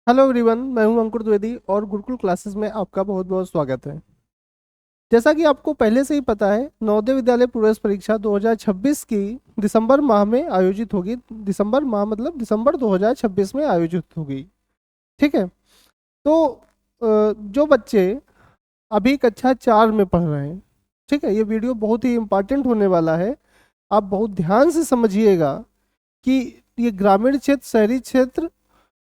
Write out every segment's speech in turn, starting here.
Hello everyone, मैं हूं अंकुर द्विवेदी और गुरुकुल क्लासेस में आपका बहुत बहुत स्वागत है। जैसा कि आपको पहले से ही पता है, नवोदय विद्यालय प्रवेश परीक्षा 2026 की दिसंबर माह में आयोजित होगी। दिसंबर माह मतलब दिसंबर 2026 में आयोजित होगी। ठीक है। तो जो बच्चे अभी कक्षा 4 में पढ़ रहे हैं, ठीक है, ये वीडियो बहुत ही इम्पोर्टेंट होने वाला है। आप बहुत ध्यान से समझिएगा कि ये ग्रामीण क्षेत्र शहरी क्षेत्र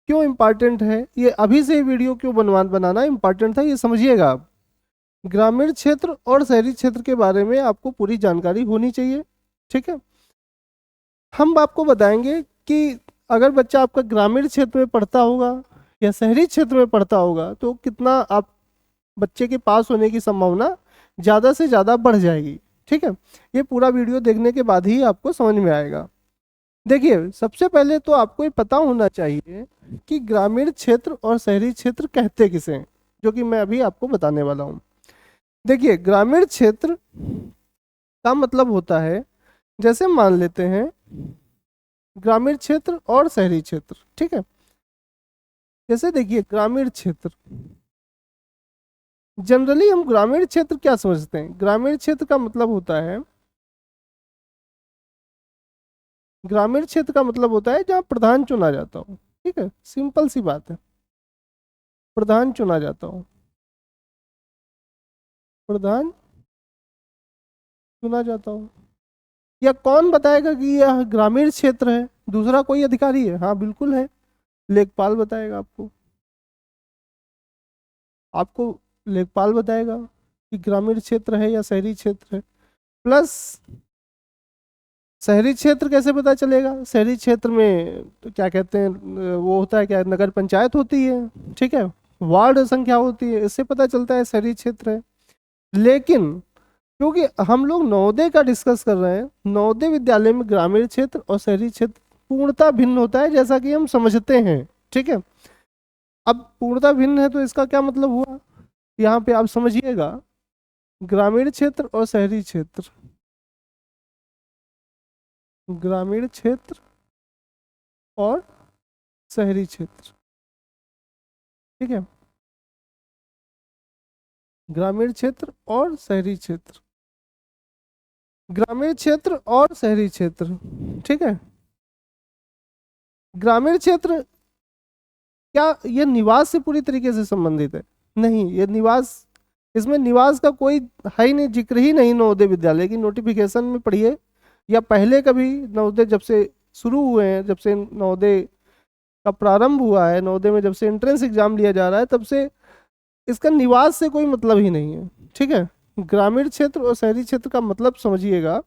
क्यों इम्पोर्टेंट है। ये अभी से ये वीडियो क्यों बनाना इम्पोर्टेंट था, ये समझिएगा आप। ग्रामीण क्षेत्र और शहरी क्षेत्र के बारे में आपको पूरी जानकारी होनी चाहिए। ठीक है। हम आपको बताएंगे कि अगर बच्चा आपका ग्रामीण क्षेत्र में पढ़ता होगा या शहरी क्षेत्र में पढ़ता होगा तो कितना आप बच्चे के पास होने की संभावना ज़्यादा से ज़्यादा बढ़ जाएगी। ठीक है। ये पूरा वीडियो देखने के बाद ही आपको समझ में आएगा। देखिए, सबसे पहले तो आपको ये पता होना चाहिए कि ग्रामीण क्षेत्र और शहरी क्षेत्र कहते किसे हैं, जो कि मैं अभी आपको बताने वाला हूँ। देखिए, ग्रामीण क्षेत्र का मतलब होता है, जैसे मान लेते हैं ग्रामीण क्षेत्र और शहरी क्षेत्र। ठीक है। जैसे देखिए, ग्रामीण क्षेत्र जनरली हम ग्रामीण क्षेत्र क्या समझते हैं। ग्रामीण क्षेत्र का मतलब होता है, ग्रामीण क्षेत्र का मतलब होता है जहाँ प्रधान चुना जाता हो। ठीक है, सिंपल सी बात है, प्रधान चुना जाता हो, प्रधान चुना जाता हो। या कौन बताएगा कि यह ग्रामीण क्षेत्र है? दूसरा कोई अधिकारी है? हाँ, बिल्कुल है। लेखपाल बताएगा आपको। आपको लेखपाल बताएगा कि ग्रामीण क्षेत्र है या शहरी क्षेत्र है। प्लस शहरी क्षेत्र कैसे पता चलेगा? शहरी क्षेत्र में तो क्या कहते हैं, वो होता है क्या, नगर पंचायत होती है। ठीक है। वार्ड संख्या होती है, इससे पता चलता है शहरी क्षेत्र है। लेकिन क्योंकि हम लोग नवोदय का डिस्कस कर रहे हैं, नवोदय विद्यालय में ग्रामीण क्षेत्र और शहरी क्षेत्र पूर्णतः भिन्न होता है, जैसा कि हम समझते हैं। ठीक है। अब पूर्णतः भिन्न है तो इसका क्या मतलब हुआ, यहाँ पे आप समझिएगा। ग्रामीण क्षेत्र और शहरी क्षेत्र, ग्रामीण क्षेत्र और शहरी क्षेत्र। ठीक है। ग्रामीण क्षेत्र और शहरी क्षेत्र, ग्रामीण क्षेत्र और शहरी क्षेत्र। ठीक है। ग्रामीण क्षेत्र क्या ये निवास से पूरी तरीके से संबंधित है? नहीं, ये निवास, इसमें निवास का कोई है ही नहीं, जिक्र ही नहीं नवोदय विद्यालय की नोटिफिकेशन में पढ़िए, या पहले कभी नवोदय जब से शुरू हुए हैं, जब से नवोदय का प्रारंभ हुआ है, नवोदय में जब से एंट्रेंस एग्जाम लिया जा रहा है, तब से इसका निवास से कोई मतलब ही नहीं है। ठीक है। ग्रामीण क्षेत्र और शहरी क्षेत्र का मतलब समझिएगा।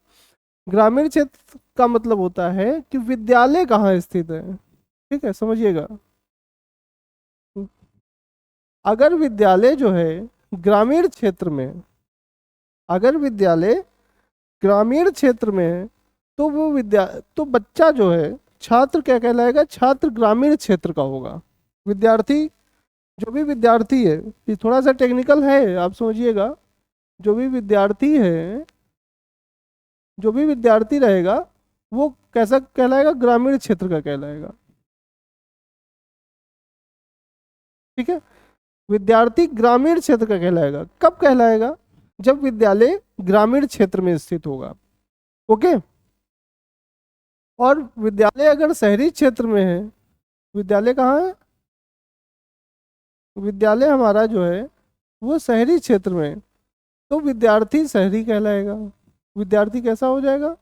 ग्रामीण क्षेत्र का मतलब होता है कि विद्यालय कहाँ स्थित है। ठीक है, समझिएगा। अगर विद्यालय जो है ग्रामीण क्षेत्र में, अगर विद्यालय ग्रामीण क्षेत्र में है, तो वो तो बच्चा जो है, छात्र क्या कहलाएगा? छात्र ग्रामीण क्षेत्र का होगा। विद्यार्थी, जो भी विद्यार्थी है, ये थोड़ा सा टेक्निकल है, आप समझिएगा। जो भी विद्यार्थी है, जो भी विद्यार्थी रहेगा, वो कैसा कहलाएगा? ग्रामीण क्षेत्र का कहलाएगा। ठीक है। विद्यार्थी ग्रामीण क्षेत्र का कहलाएगा। कब कहलाएगा? जब विद्यालय ग्रामीण क्षेत्र में स्थित होगा। ओके। और विद्यालय अगर शहरी क्षेत्र में है, विद्यालय कहाँ है? विद्यालय हमारा जो है वो शहरी क्षेत्र में है, तो विद्यार्थी शहरी कहलाएगा। विद्यार्थी कैसा हो जाएगा?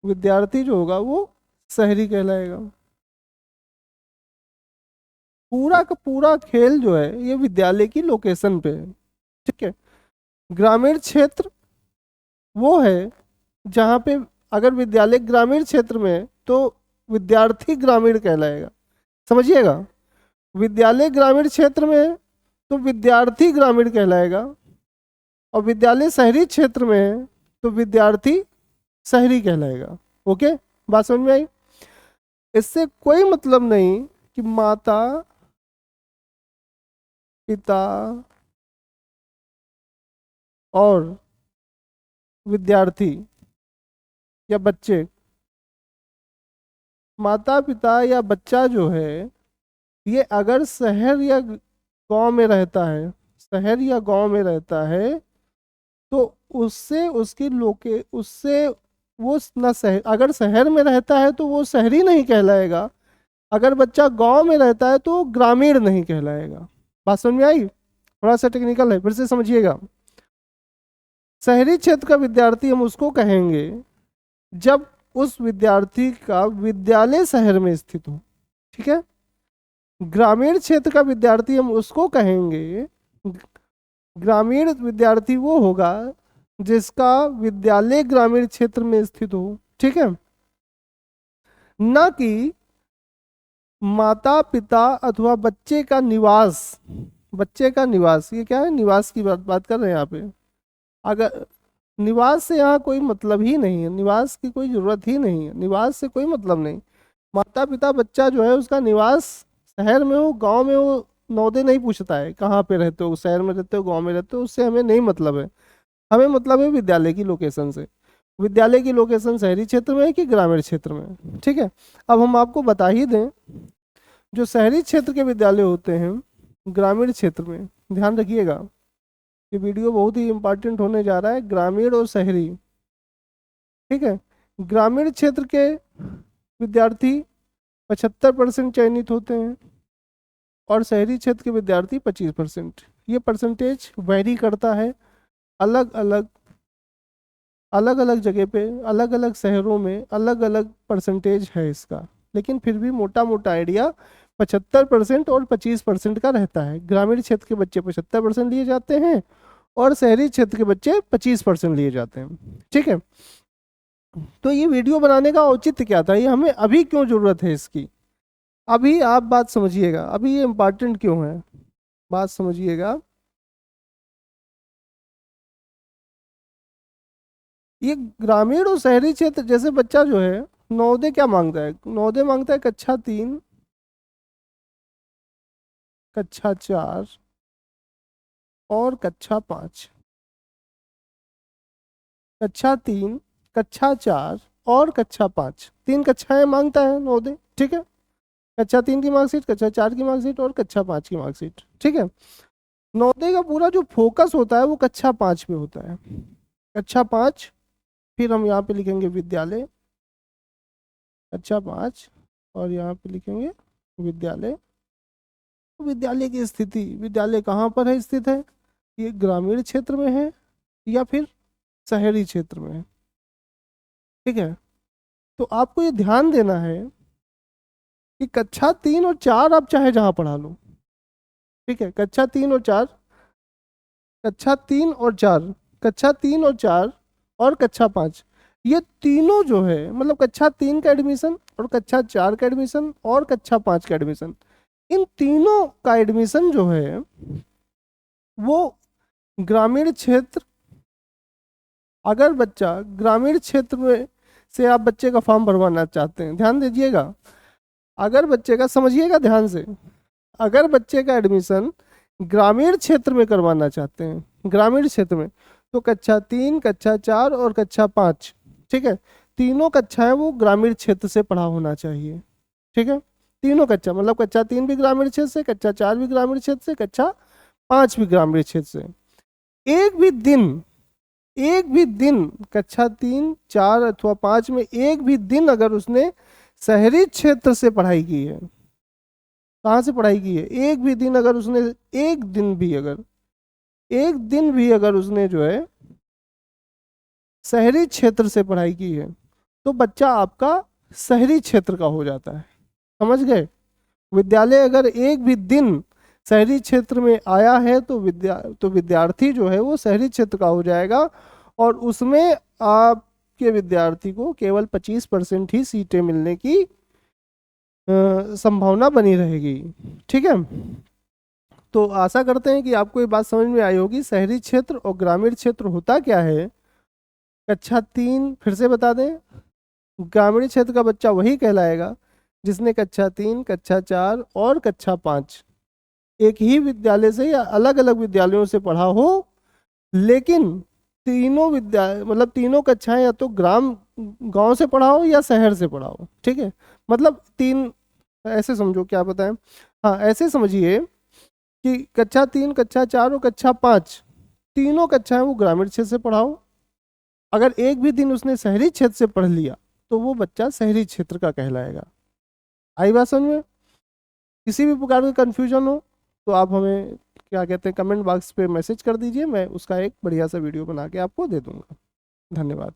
विद्यार्थी जो होगा वो शहरी कहलाएगा। पूरा का पूरा खेल जो है ये विद्यालय की लोकेशन पे है। ठीक है। ग्रामीण क्षेत्र वो है जहाँ पे अगर विद्यालय ग्रामीण क्षेत्र में है तो विद्यार्थी ग्रामीण कहलाएगा। समझिएगा। विद्यालय ग्रामीण क्षेत्र में है तो विद्यार्थी ग्रामीण कहलाएगा, और विद्यालय शहरी क्षेत्र में है तो विद्यार्थी शहरी कहलाएगा। ओके, बात समझ में आई? इससे कोई मतलब नहीं कि माता पिता और विद्यार्थी या बच्चे, माता पिता या बच्चा जो है ये अगर शहर या गांव में रहता है, शहर या गांव में रहता है, तो उससे उसकी लोके उससे वो न शहर, अगर शहर में रहता है तो वो शहरी नहीं कहलाएगा, अगर बच्चा गांव में रहता है तो वो ग्रामीण नहीं कहलाएगा। बात समझ में आई? थोड़ा सा टेक्निकल है, फिर से समझिएगा। शहरी क्षेत्र का विद्यार्थी हम उसको कहेंगे जब उस विद्यार्थी का विद्यालय शहर में स्थित हो, ठीक है। ग्रामीण क्षेत्र का विद्यार्थी हम उसको कहेंगे, ग्रामीण विद्यार्थी वो होगा जिसका विद्यालय ग्रामीण क्षेत्र में स्थित हो, ठीक है। न कि माता पिता अथवा बच्चे का निवास, बच्चे का निवास, ये क्या है, निवास की बात कर रहे हैं यहाँ पे। अगर निवास से यहाँ कोई मतलब ही नहीं है, निवास की कोई जरूरत ही नहीं है, निवास से कोई मतलब नहीं। माता पिता बच्चा जो है उसका निवास शहर में हो गांव में हो, नौदे नहीं पूछता है कहाँ पे रहते हो, शहर में रहते हो गांव में रहते हो, उससे हमें नहीं मतलब है। हमें मतलब है विद्यालय की लोकेशन से, विद्यालय की लोकेशन शहरी क्षेत्र में है कि ग्रामीण क्षेत्र में है, ठीक है। अब हम आपको बता ही दें, जो शहरी क्षेत्र के विद्यालय होते हैं ग्रामीण क्षेत्र में, ध्यान रखिएगा ये वीडियो बहुत ही इंपॉर्टेंट होने जा रहा है, ग्रामीण और शहरी, ठीक है। ग्रामीण क्षेत्र के विद्यार्थी 75% चयनित होते हैं और शहरी क्षेत्र के विद्यार्थी 25%। ये परसेंटेज वेरी करता है, अलग अलग अलग अलग जगह पे, अलग अलग शहरों में अलग अलग परसेंटेज है इसका, लेकिन फिर भी मोटा मोटा आइडिया 75% और 25% का रहता है। ग्रामीण क्षेत्र के बच्चे 75% लिए जाते हैं और शहरी क्षेत्र के बच्चे 25% लिए जाते हैं, ठीक है। तो ये वीडियो बनाने का औचित्य क्या था, ये हमें अभी क्यों जरूरत है इसकी, अभी आप बात समझिएगा, अभी ये इम्पोर्टेंट क्यों है, बात समझिएगा। ये ग्रामीण और शहरी क्षेत्र, जैसे बच्चा जो है नवोदय क्या मांगता है, नवोदय मांगता है कक्षा 3, कक्षा 4 और कक्षा 5, कक्षा 3, कक्षा 4 और कक्षा 5, 3 कक्षाएं मांगता है नवोदय, ठीक है। कक्षा 3 की मार्कशीट, कक्षा 4 की मार्कशीट और कक्षा 5 की मार्कशीट, ठीक है। नवोदय का पूरा जो फोकस होता है वो कक्षा 5 पे होता है, कक्षा 5, फिर हम यहाँ पे लिखेंगे विद्यालय, कक्षा 5 और यहाँ पे लिखेंगे विद्यालय। विद्यालय की स्थिति, विद्यालय कहाँ पर है स्थित है, ये ग्रामीण क्षेत्र में है या फिर शहरी क्षेत्र में है, ठीक है। तो आपको ये ध्यान देना है कि कक्षा 3 और 4 आप चाहे जहाँ पढ़ा लो, ठीक है। कक्षा 3 और 4, कक्षा 3 और 4, कक्षा 3 और 4 और कक्षा 5, ये तीनों जो है मतलब कक्षा 3 का एडमिशन और कक्षा 4 का एडमिशन और कक्षा 5 का एडमिशन, इन तीनों का एडमिशन जो है वो ग्रामीण क्षेत्र, अगर बच्चा ग्रामीण क्षेत्र में से आप बच्चे का फॉर्म भरवाना चाहते हैं, ध्यान दीजिएगा, अगर बच्चे का, समझिएगा ध्यान से, अगर बच्चे का एडमिशन ग्रामीण क्षेत्र में करवाना चाहते हैं, ग्रामीण क्षेत्र में, तो कक्षा 3, कक्षा 4 और कक्षा 5, ठीक है, तीनों कक्षाएं वो ग्रामीण क्षेत्र से पढ़ा होना चाहिए, ठीक है। तीनों कक्षा मतलब कक्षा 3 भी ग्रामीण क्षेत्र से, कक्षा 4 भी ग्रामीण क्षेत्र से, कक्षा 5 भी ग्रामीण क्षेत्र से। एक भी दिन कक्षा 3, 4 अथवा 5 में एक भी दिन अगर उसने शहरी क्षेत्र से पढ़ाई की है, कहाँ से पढ़ाई की है, एक भी दिन अगर उसने, एक दिन भी अगर, एक दिन भी अगर उसने जो है शहरी क्षेत्र से पढ़ाई की है, तो बच्चा आपका शहरी क्षेत्र का हो जाता है, समझ गए। विद्यालय अगर एक भी दिन शहरी क्षेत्र में आया है तो विद्यार्थी जो है वो शहरी क्षेत्र का हो जाएगा और उसमें आपके विद्यार्थी को केवल 25% ही सीटें मिलने की संभावना बनी रहेगी, ठीक है। तो आशा करते हैं कि आपको ये बात समझ में आई होगी, शहरी क्षेत्र और ग्रामीण क्षेत्र होता क्या है। कक्षा 3 फिर से बता दें, ग्रामीण क्षेत्र का बच्चा वही कहलाएगा जिसने कक्षा 3, कक्षा 4 और कक्षा 5 एक ही विद्यालय से या अलग अलग विद्यालयों से पढ़ा हो, लेकिन तीनों मतलब तीनों कक्षाएं या तो गांव से पढ़ा हो या शहर से पढ़ा हो, ठीक है। मतलब 3 ऐसे समझो, क्या बताएं, हाँ ऐसे समझिए कि कक्षा 3, कक्षा 4 और कक्षा 5 तीनों कक्षाएं वो ग्रामीण क्षेत्र से पढ़ाओ। अगर एक भी दिन उसने शहरी क्षेत्र से पढ़ लिया तो वो बच्चा शहरी क्षेत्र का कहलाएगा। आई बात समझ में? किसी भी प्रकार का कन्फ्यूजन हो तो आप हमें क्या कहते हैं कमेंट बॉक्स पे मैसेज कर दीजिए, मैं उसका एक बढ़िया सा वीडियो बना के आपको दे दूंगा। धन्यवाद।